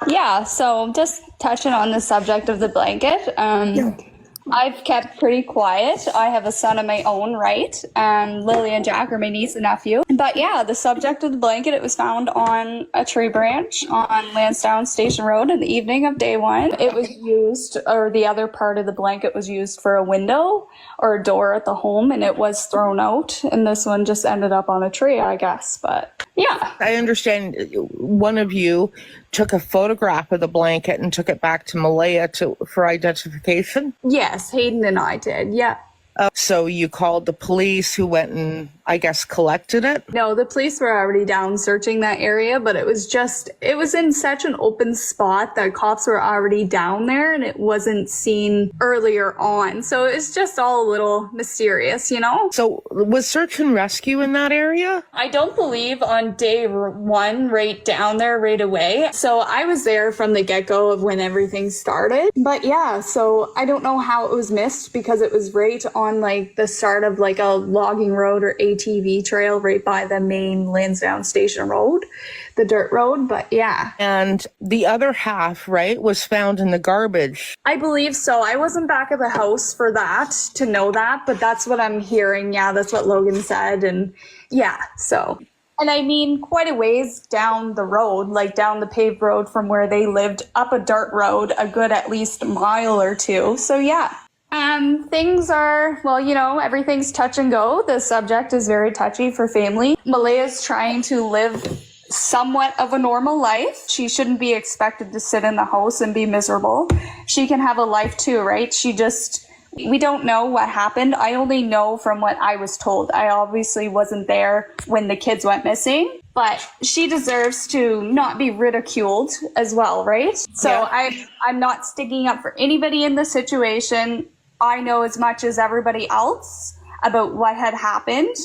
Yeah, so just touching on the subject of the blanket. I've kept pretty quiet. I have a son of my own, right? Lily and Jack are my niece and nephew. But yeah, the subject of the blanket, it was found on a tree branch on Lansdowne Station Road in the evening of day one. It was used, or the other part of the blanket was used for a window or a door at the home, and it was thrown out. And this one just ended up on a tree, I guess. But yeah. I understand one of you took a photograph of the blanket and took it back to Malehya for identification? Yes, Hayden and I did, yeah. So you called the police who went and, I guess, collected it? No, the police were already down searching that area, but it was in such an open spot that cops were already down there and it wasn't seen earlier on. So it's just all a little mysterious, you know? So was search and rescue in that area? I don't believe on day one, right down there right away. So I was there from the get-go of when everything started. But yeah, so I don't know how it was missed because it was right on like the start of like a logging road or ATV trail right by the main Lansdowne Station Road, the dirt road. But yeah. And the other half, right, was found in the garbage. I believe so. I wasn't back at the house for that to know that, but that's what I'm hearing. Yeah, that's what Logan said. And yeah, so. And I mean, quite a ways down the road, like down the paved road from where they lived, up a dirt road, a good at least mile or two. So yeah. Things are, well, you know, everything's touch and go. The subject is very touchy for family. Malehya's trying to live somewhat of a normal life. She shouldn't be expected to sit in the house and be miserable. She can have a life too, right? We don't know what happened. I only know from what I was told. I obviously wasn't there when the kids went missing, but she deserves to not be ridiculed as well, right? So yeah. I'm not sticking up for anybody in the situation. I know as much as everybody else about what had happened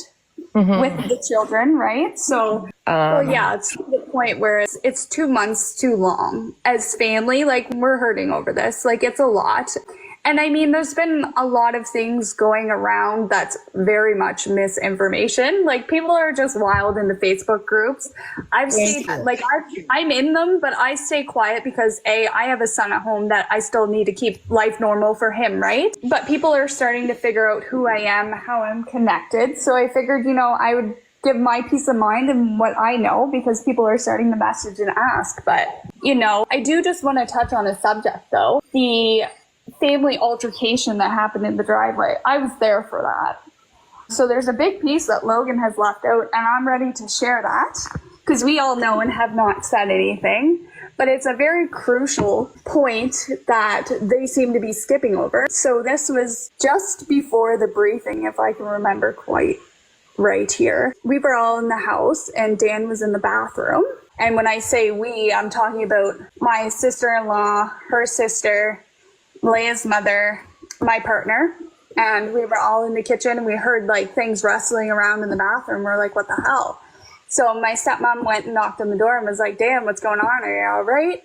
with the children, right? So, well, yeah, it's to the point where it's 2 months too long as family. Like, we're hurting over this. Like, it's a lot. And I mean, there's been a lot of things going around that's very much misinformation. Like, people are just wild in the Facebook groups. I'm in them, but I stay quiet because I have a son at home that I still need to keep life normal for him, right? But people are starting to figure out who I am, how I'm connected. So I figured, you know, I would give my peace of mind and what I know because people are starting to message and ask. But, you know, I do just want to touch on a subject though. The family altercation that happened in the driveway. I was there for that. So there's a big piece that Logan has left out and I'm ready to share that because we all know and have not said anything, but it's a very crucial point that they seem to be skipping over. So this was just before the briefing, if I can remember quite right here. We were all in the house and Dan was in the bathroom. And when I say we, I'm talking about my sister-in-law, her sister, Malehya's mother, my partner, and we were all in the kitchen and we heard like things rustling around in the bathroom. We're like, what the hell? So my stepmom went and knocked on the door and was like, damn, what's going on? Are you all right?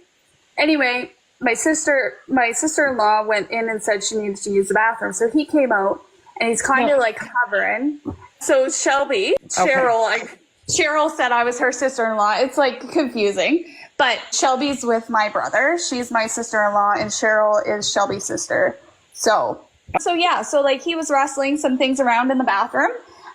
Anyway, my sister-in-law went in and said she needs to use the bathroom. So he came out and he's kind of like hovering. So Cheryl said I was her sister-in-law. It's like confusing. But Shelby's with my brother. She's my sister-in-law, and Cheryl is Shelby's sister. So yeah, so like he was wrestling some things around in the bathroom,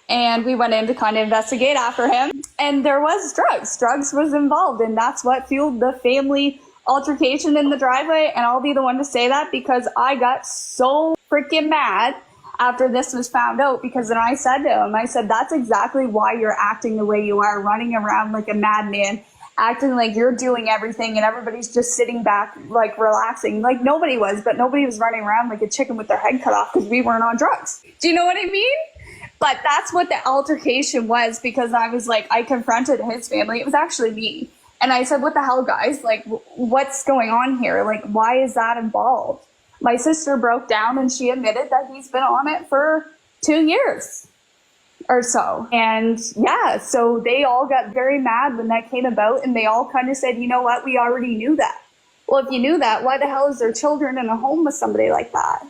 and we went in to kind of investigate after him. And there was drugs. Drugs was involved, and that's what fueled the family altercation in the driveway. And I'll be the one to say that because I got so freaking mad after this was found out because then I said to him, I said, that's exactly why you're acting the way you are, running around like a madman, acting like you're doing everything and everybody's just sitting back, like relaxing. Like nobody was, but nobody was running around like a chicken with their head cut off because we weren't on drugs. Do you know what I mean? But that's what the altercation was because I was like, I confronted his family. It was actually me. And I said, what the hell, guys? Like, what's going on here? Like, why is that involved? My sister broke down and she admitted that he's been on it for 2 years. Or so. And yeah, so they all got very mad when that came about and they all kind of said, you know what, we already knew that. Well, if you knew that, why the hell is there children in a home with somebody like that?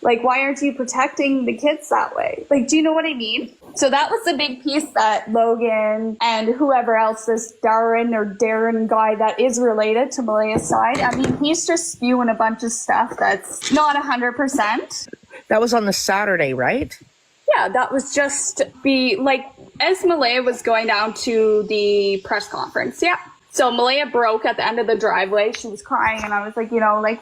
Like, why aren't you protecting the kids that way? Like, do you know what I mean? So that was the big piece that Logan and whoever else, this Darren guy that is related to Malehya's side, I mean, he's just spewing a bunch of stuff that's not 100%. That was on the Saturday, right? Yeah, that was just as Malehya was going down to the press conference. Yeah. So Malehya broke at the end of the driveway. She was crying, and I was like,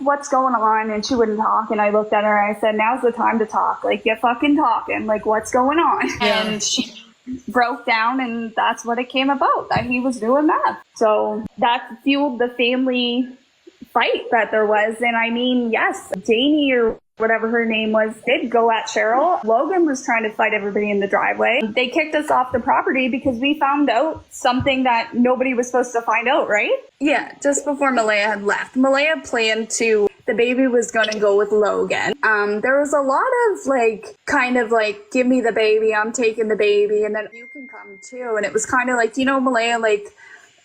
what's going on? And she wouldn't talk. And I looked at her and I said, now's the time to talk. Like, get fucking talking. Like, what's going on? Yeah. And she broke down, and that's what it came about, that he was doing that. So that fueled the family fight that there was. And I mean, yes, Janie or whatever her name was, did go at Cheryl. Logan was trying to fight everybody in the driveway. They kicked us off the property because we found out something that nobody was supposed to find out, right? Yeah, just before Malehya had left. Malehya planned the baby was going to go with Logan. There was a lot of give me the baby, I'm taking the baby, and then you can come too. And it was kind of Malehya,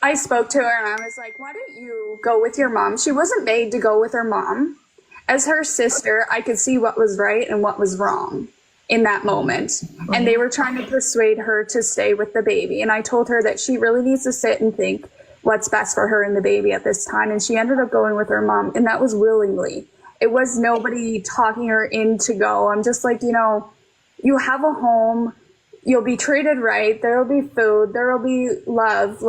I spoke to her and I was like, why don't you go with your mom? She wasn't made to go with her mom. As her sister, I could see what was right and what was wrong in that moment. Mm-hmm. And they were trying to persuade her to stay with the baby. And I told her that she really needs to sit and think what's best for her and the baby at this time. And she ended up going with her mom. And that was willingly. It was nobody talking her in to go. I'm just like, you have a home. You'll be treated right. There will be food. There will be love.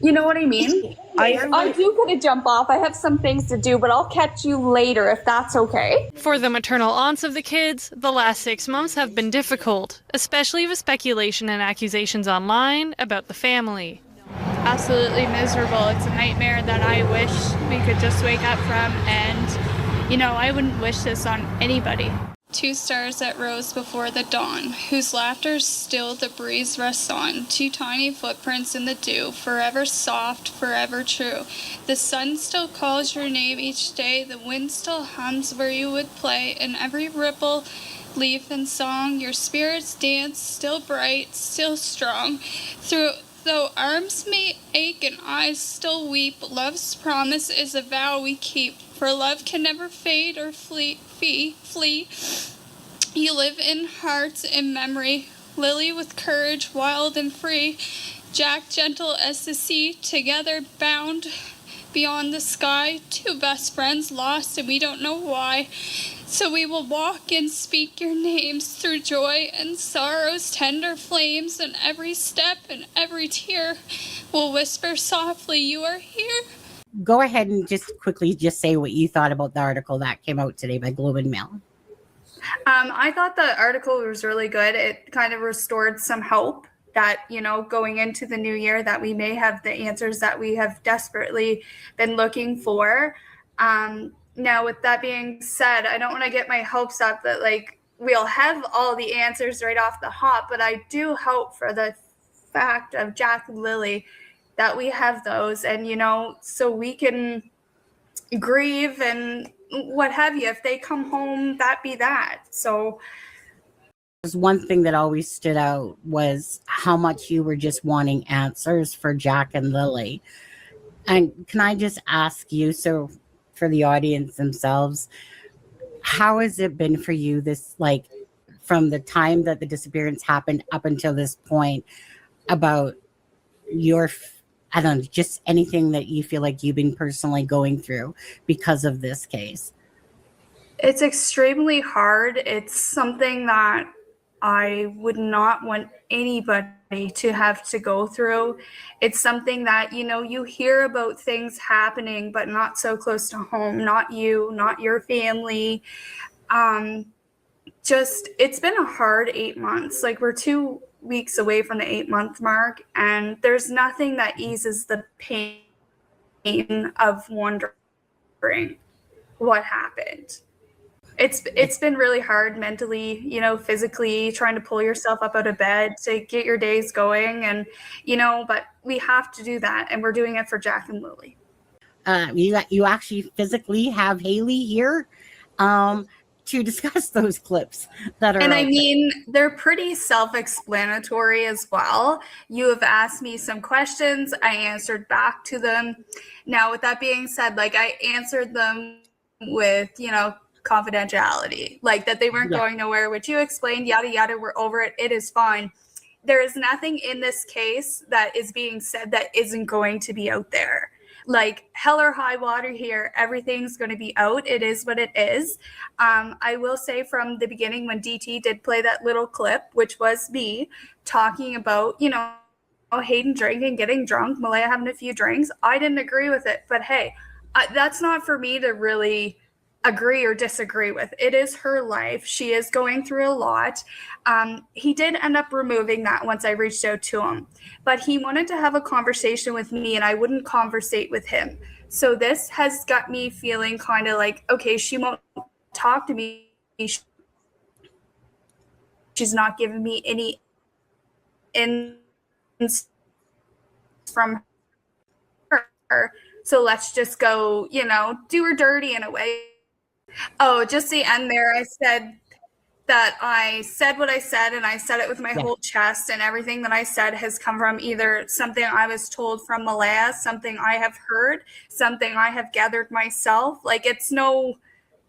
You know what I mean? I do gotta jump off. I have some things to do, but I'll catch you later if that's okay. For the maternal aunts of the kids, the last 6 months have been difficult, especially with speculation and accusations online about the family. Absolutely miserable. It's a nightmare that I wish we could just wake up from, and, I wouldn't wish this on anybody. 2 stars that rose before the dawn, whose laughter still the breeze rests on. 2 tiny footprints in the dew, forever soft, forever true. The sun still calls your name each day, the wind still hums where you would play, and every ripple, leaf and song, your spirits dance, still bright, still strong. Though arms may ache and eyes still weep, love's promise is a vow we keep. For love can never fade or flee. You live in hearts and memory, Lily with courage wild and free, Jack gentle as the sea, together bound beyond the sky, 2 best friends lost and we don't know why. So we will walk and speak your names through joy and sorrow's tender flames, and every step and every tear will whisper softly, you are here. Go ahead and just quickly say what you thought about the article that came out today by Globe and Mail. I thought the article was really good. It kind of restored some hope that, going into the new year, that we may have the answers that we have desperately been looking for. Now, with that being said, I don't want to get my hopes up that we'll have all the answers right off the hop, but I do hope for the fact of Jack and Lily that we have those, and so we can grieve and what have you. If they come home, that be that. So one thing that always stood out was how much you were just wanting answers for Jack and Lily. And can I just ask you, so for the audience themselves, how has it been for you from the time that the disappearance happened up until this point, about your, I don't know, just anything that you feel like you've been personally going through because of this case? It's extremely hard. It's something that I would not want anybody to have to go through. It's something that, you hear about things happening, but not so close to home, not you, not your family. It's been a hard 8 months. We're 2 weeks away from the 8-month mark, and there's nothing that eases the pain of wondering what happened. It's been really hard mentally, physically, trying to pull yourself up out of bed to get your days going, and but we have to do that, and we're doing it for Jack and Lily. You actually physically have Hayley here to discuss those clips that are, and I mean, they're pretty self-explanatory as well. You have asked me some questions, I answered back to them. Now, with that being said, I answered them with confidentiality, like that they weren't going nowhere, which you explained, yada, yada, we're over it. It is fine. There is nothing in this case that is being said that isn't going to be out there. Like hell or high water here, everything's going to be out. It is what it is. I will say from the beginning when DT did play that little clip, which was me talking about, you know, Hayden drinking, getting drunk, Malehya having a few drinks, I didn't agree with it. But hey, that's not for me to really agree or disagree with. It is her life. She is going through a lot. He did end up removing that once I reached out to him, but he wanted to have a conversation with me and I wouldn't conversate with him. So this has got me feeling kind of like, okay, she won't talk to me. She's not giving me any ins from her. So let's just go, you know, do her dirty in a way. Oh, just the end there. I said that I said what I said, and I said it with my whole chest, and everything that I said has come from either something I was told from Malehya, something I have heard, something I have gathered myself. Like, it's no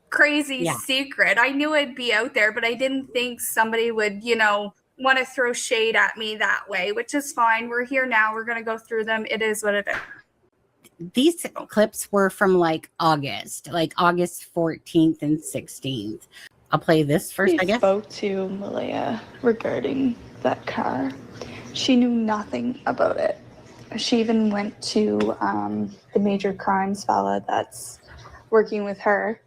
crazy secret. I knew it'd be out there, but I didn't think somebody would, you know, want to throw shade at me that way, which is fine. We're here now. We're going to go through them. It is what it is. These clips were from like August 14th and 16th. I'll play this first, I guess. Spoke to Malehya regarding that car. She knew nothing about it. She even went to the major crimes fella that's working with her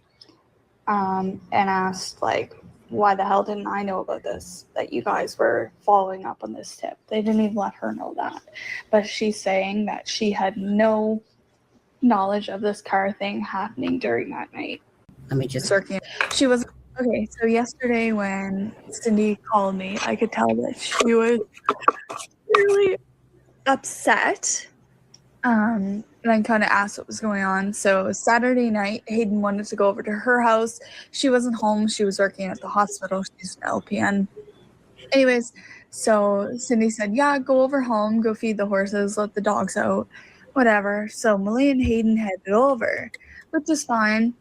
and asked, like, why the hell didn't I know about this, that you guys were following up on this tip? They didn't even let her know that. But she's saying that she had no knowledge of this car thing happening during that night. Let me just... She was... Okay, so yesterday when Cindy called me, I could tell that she was really upset. And I kind of asked what was going on. So Saturday night, Hayden wanted to go over to her house. She wasn't home. She was working at the hospital. She's an LPN. Anyways, so Cindy said, yeah, go over home, go feed the horses, let the dogs out, whatever. So Malehya and Hayden headed over, which is fine.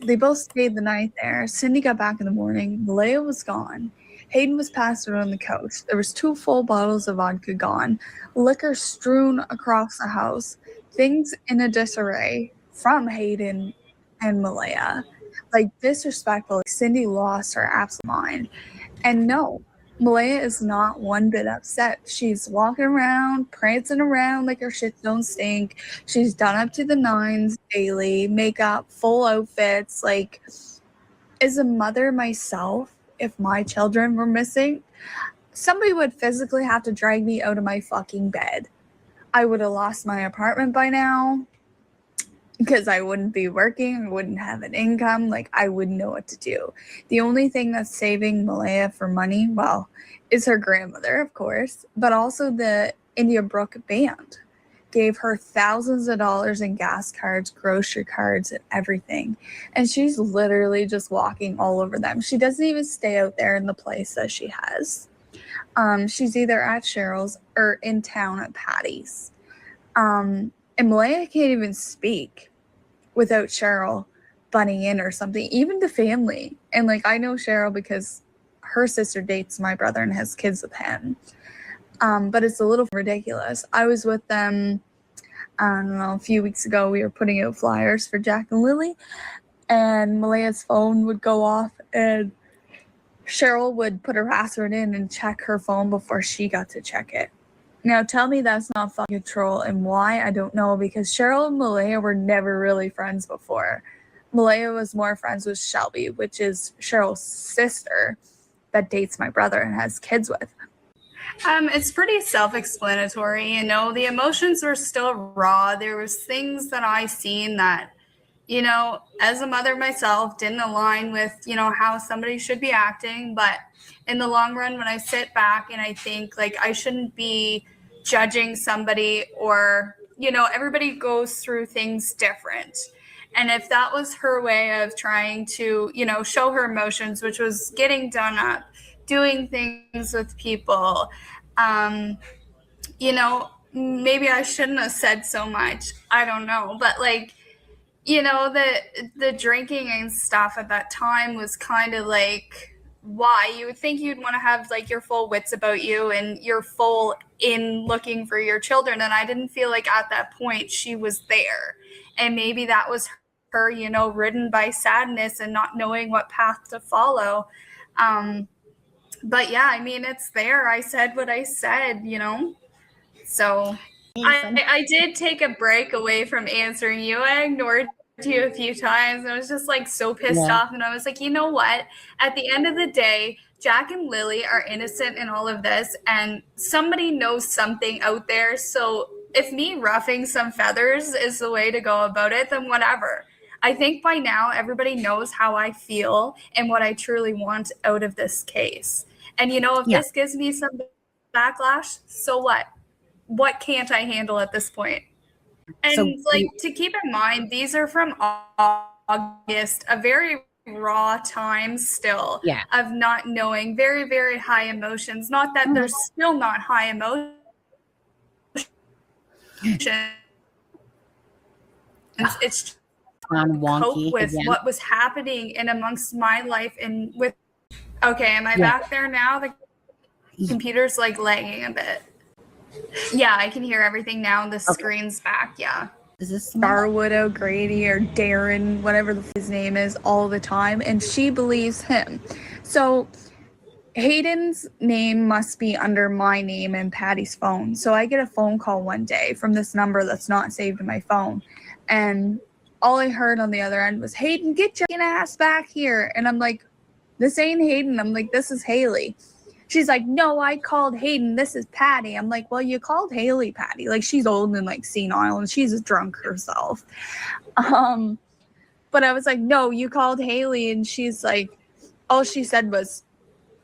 They both stayed the night there. Cindy got back in the morning. Malehya was gone. Hayden was passed out on the couch. There was 2 full bottles of vodka gone, liquor strewn across the house, things in a disarray from Hayden and Malehya. Like, disrespectful. Cindy lost her absolute mind. And no, Malehya is not one bit upset. She's walking around, prancing around like her shit don't stink. She's done up to the nines daily, makeup, full outfits. Like, as a mother myself, if my children were missing, somebody would physically have to drag me out of my fucking bed. I would have lost my apartment by now because I wouldn't be working, I wouldn't have an income, like I wouldn't know what to do. The only thing that's saving Malehya for money, well, is her grandmother, of course, but also the India Brook band gave her thousands of dollars in gas cards, grocery cards, and everything. And she's literally just walking all over them. She doesn't even stay out there in the place that she has. She's either at Cheryl's or in town at Patty's. And Malehya can't even speak without Cheryl butting in or something, even to family. And like, I know Cheryl because her sister dates my brother and has kids with him. But it's a little ridiculous. I was with them, I don't know, a few weeks ago. We were putting out flyers for Jack and Lily, and Malehya's phone would go off, and Cheryl would put her password in and check her phone before she got to check it. Now, tell me that's not fucking troll, and why, I don't know, because Cheryl and Malehya were never really friends before. Malehya was more friends with Shelby, which is Cheryl's sister that dates my brother and has kids with. It's pretty self-explanatory, you know. The emotions were still raw. There was things that I seen that, you know, as a mother myself, didn't align with, you know, how somebody should be acting. But in the long run, when I sit back and I think, like, I shouldn't be judging somebody, or, you know, everybody goes through things different. And if that was her way of trying to, you know, show her emotions, which was getting done up, doing things with people, you know, maybe I shouldn't have said so much. I don't know. But like, you know, the drinking and stuff at that time was kind of like, why? You would think you'd want to have like your full wits about you and you're full in looking for your children. And I didn't feel like at that point she was there. And maybe that was her, you know, ridden by sadness and not knowing what path to follow. But yeah, I mean, it's there. I said what I said, you know. So I did take a break away from answering you. I ignored you a few times. And I was just like so pissed off. And I was like, you know what? At the end of the day, Jack and Lily are innocent in all of this. And somebody knows something out there. So if me roughing some feathers is the way to go about it, then whatever. I think by now everybody knows how I feel and what I truly want out of this case. And you know, if this gives me some backlash, so what? What can't I handle at this point? And so, like, to keep in mind, these are from August, a very raw time still of not knowing, very, very high emotions. Not that there's still not high emotions. It's cope with what was happening in amongst my life and with. Okay, am I back there now? The computer's like lagging a bit. Yeah, I can hear everything now. The screen's back. Yeah. Is this Starwood O'Grady or Darren, whatever his name is, all the time, and she believes him. So Hayden's name must be under my name and Patty's phone. So I get a phone call one day from this number that's not saved in my phone, and all I heard on the other end was, "Hayden, get your ass back here." And I'm like, "This ain't Hayden." I'm like, "This is Hayley." She's like, "No, I called Hayden. This is Patty." I'm like, "Well, you called Hayley Patty. Like, she's old and like senile and she's drunk herself." But I was like, "No, you called Hayley." And she's like, all she said was,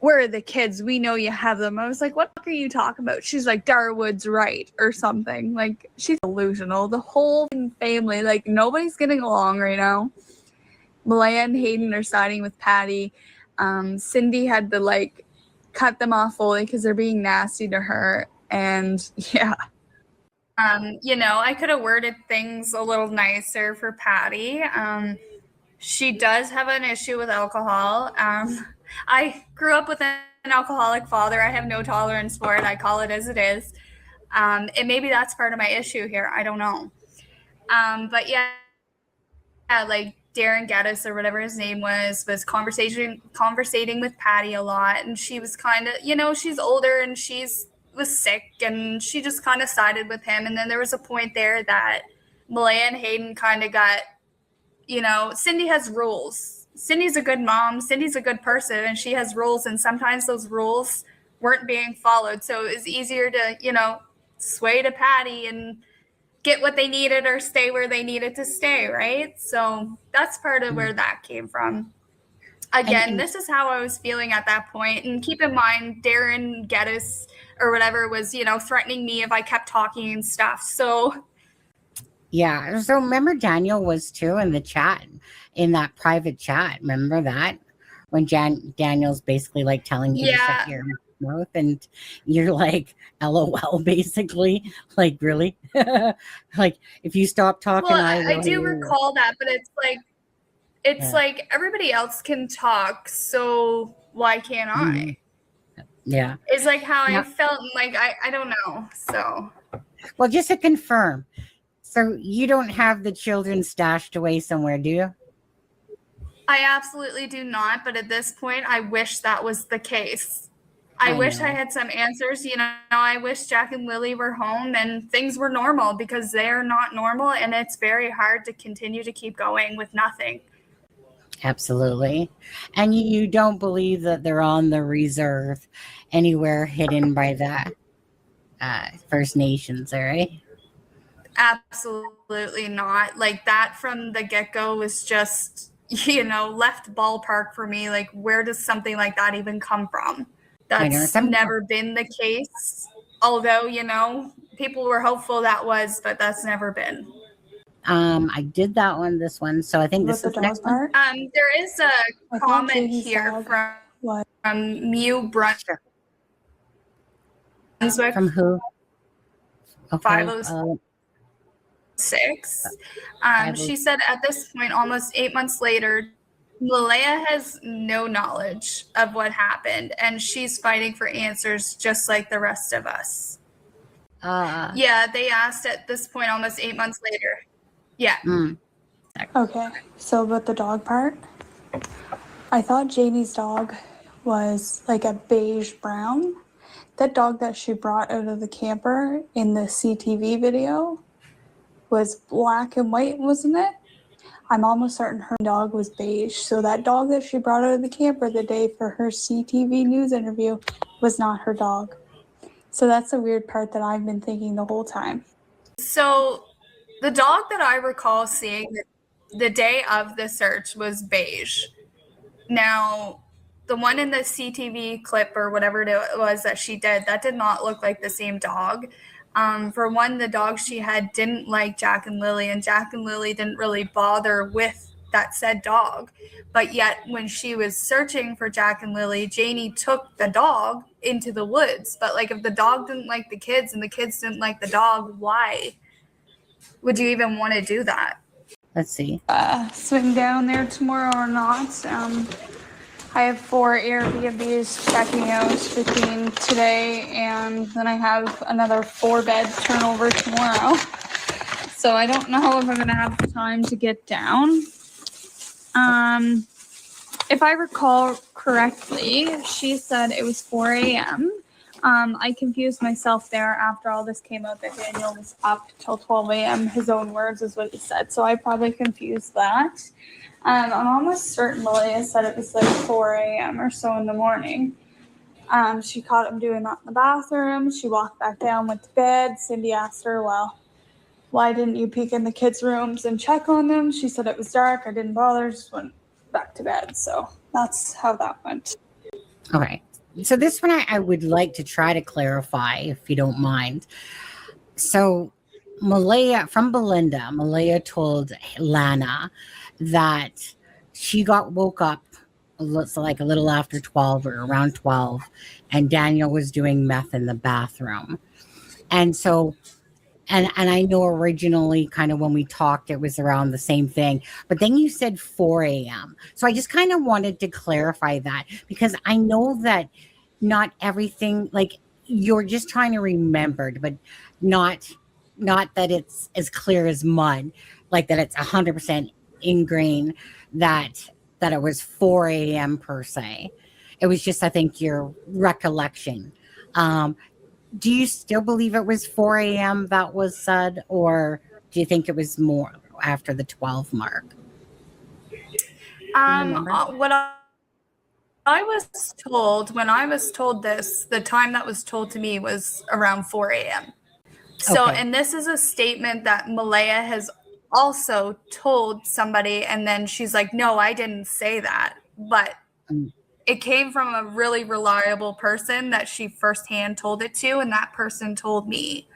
"Where are the kids? We know you have them." I was like, "What are you talking about?" She's like, "Darwood's right," or something. Like, she's delusional. The whole family, like, nobody's getting along right now. Malehya and Hayden are siding with Patty. Cindy had to like cut them off fully because they're being nasty to her. And yeah. You know, I could have worded things a little nicer for Patty. She does have an issue with alcohol. I grew up with an alcoholic father. I have no tolerance for it. I call it as it is. And maybe that's part of my issue here. I don't know. But yeah, like Darren Gaddis or whatever his name was conversating with Patty a lot. And she was kind of, you know, she's older and was sick and she just kind of sided with him. And then there was a point there that Malehya and Hayden kind of got, you know, Cindy has rules. Cindy's a good mom. Cindy's a good person and she has rules. And sometimes those rules weren't being followed. So it was easier to, you know, sway to Patty and get what they needed or stay where they needed to stay, right? So that's part of where that came from. Again, this is how I was feeling at that point. And keep in mind, Darren Geddes or whatever was, you know, threatening me if I kept talking and stuff. So yeah. So remember Daniel was too in the chat, in that private chat. Remember that? When Daniel's basically like telling you to shut your mouth and you're like, LOL, basically. Like, really? Like, if you stop talking, well, I do recall that, but it's like everybody else can talk, so why can't I? Yeah. It's like how I felt, like I don't know. So well, just to confirm, so you don't have the children stashed away somewhere, do you? I absolutely do not, but at this point I wish that was the case. I wish I had some answers. You know, I wish Jack and Lily were home and things were normal, because they're not normal and it's very hard to continue to keep going with nothing. Absolutely. And you don't believe that they're on the reserve anywhere hidden by the First Nations, all right? Absolutely not. Like, that from the get-go was just, you know, left ballpark for me. Like, where does something like that even come from? That's never been the case. Although, you know, people were hopeful that was, but that's never been. I did that one, this one. So I think this is the next part. There is a comment here from Mew Brunswick. From who? Okay. 6. I She believe- said at this point, almost 8 months later, Malehya has no knowledge of what happened, and she's fighting for answers just like the rest of us. Yeah, they asked at this point, almost 8 months later. Yeah. Okay, so about the dog part, I thought Janie's dog was like a beige brown. That dog that she brought out of the camper in the CTV video was black and white, wasn't it? I'm almost certain her dog was beige. So that dog that she brought out of the camper the day for her CTV news interview was not her dog. So that's the weird part that I've been thinking the whole time. So the dog that I recall seeing the day of the search was beige. Now, the one in the CTV clip or whatever it was that she did, that did not look like the same dog. For one, the dog she had didn't like Jack and Lily, and Jack and Lily didn't really bother with that said dog. But yet, when she was searching for Jack and Lily, Janie took the dog into the woods. But like, if the dog didn't like the kids and the kids didn't like the dog, why would you even want to do that? Let's see. Swing down there tomorrow or not. I have 4 Airbnbs checking out between today and then I have another 4-bed turnover tomorrow. So I don't know if I'm going to have the time to get down. If I recall correctly, she said it was 4 a.m. I confused myself there after all this came out that Daniel was up till 12 a.m. His own words is what he said. So I probably confused that. I'm almost certain Malehya said it was like 4 a.m. or so in the morning. She caught him doing that in the bathroom. She walked back down, went to bed. Cindy asked her, well, why didn't you peek in the kids' rooms and check on them? She said it was dark. I didn't bother. Just went back to bed. So that's how that went. Okay. So this one I would like to try to clarify, if you don't mind. So Malehya, from Belinda, Malehya told Lana that she woke up like a little after 12 or around 12, and Daniel was doing meth in the bathroom. And so, and I know originally kind of when we talked, it was around the same thing, but then you said 4 a.m. So I just kind of wanted to clarify that, because I know that not everything, like, you're just trying to remember, but not that it's as clear as mud, like that it's 100% ingrained that it was 4 a.m. per se. It was just, I think, your recollection. Do you still believe it was 4 a.m. that was said, or do you think it was more after the 12 mark? What I was told, when I was told this, the time that was told to me was around 4 a.m. So, Okay. and this is a statement that Malehya has also told somebody, and then she's like, no, I didn't say that. But it came from a really reliable person that she firsthand told it to, and that person told me.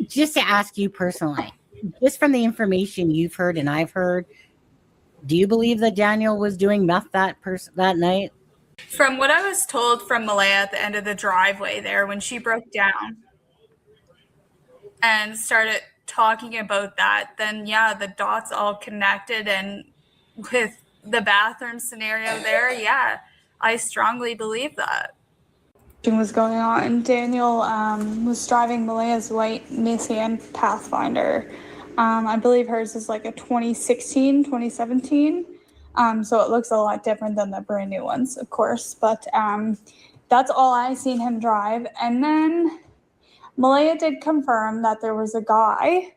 Just to ask you personally, just from the information you've heard and I've heard, do you believe that Daniel was doing meth that night? From what I was told from Malehya at the end of the driveway there, when she broke down and started talking about that, then yeah, the dots all connected. And with the bathroom scenario there, yeah, I strongly believe that. Was going on. Daniel was driving Malehya's white Nissan Pathfinder. I believe hers is like a 2016, 2017. So it looks a lot different than the brand new ones, of course. But that's all I seen him drive. And then Malehya did confirm that there was a guy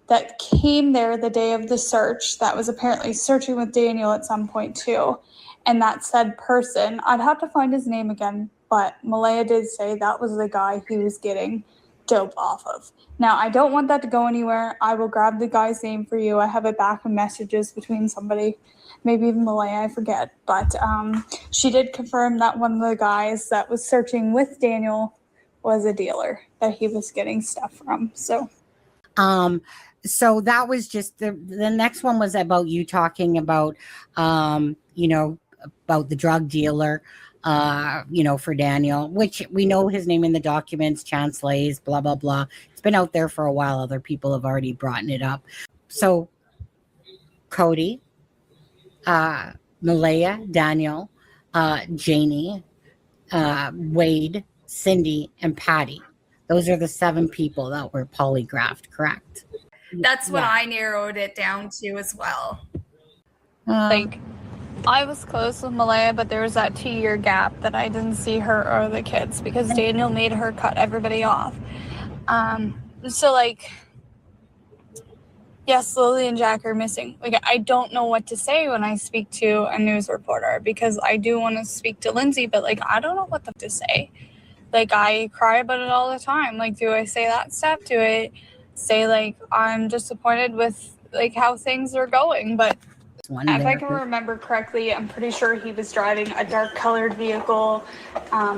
that came there the day of the search that was apparently searching with Daniel at some point too. And that said person, I'd have to find his name again, but Malehya did say that was the guy he was getting dope off of. Now, I don't want that to go anywhere. I will grab the guy's name for you. I have it back in messages between somebody, maybe even Malehya, I forget. But she did confirm that one of the guys that was searching with Daniel was a dealer that he was getting stuff from. So that was just the next one was about you talking about, about the drug dealer, for Daniel, which we know his name in the documents, Chance Lays, blah, blah, blah. It's been out there for a while. Other people have already brought it up. So Cody, Malehya, Daniel, Janie, Wade, Cindy, and Patty. Those are the 7 people that were polygraphed, correct? That's what I narrowed it down to as well. Like, I was close with Malehya, but there was that 2-year gap that I didn't see her or the kids because Daniel made her cut everybody off. So, like, yes, Lily and Jack are missing. Like, I don't know what to say when I speak to a news reporter because I do want to speak to Lindsay, but, like, I don't know what to say. Like, I cry about it all the time. Like, do I say that stuff? Do I say, like, I'm disappointed with, like, how things are going? But if I can remember correctly, I'm pretty sure he was driving a dark colored vehicle,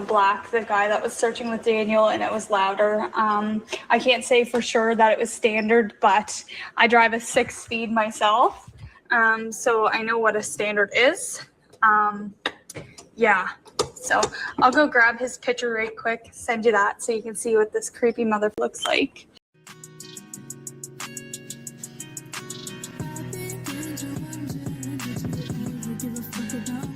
black, the guy that was searching with Daniel, and it was louder. I can't say for sure that it was standard, but I drive a 6-speed myself. So I know what a standard is. Yeah. So I'll go grab his picture right quick, send you that so you can see what this creepy mother looks like. Give a fuck about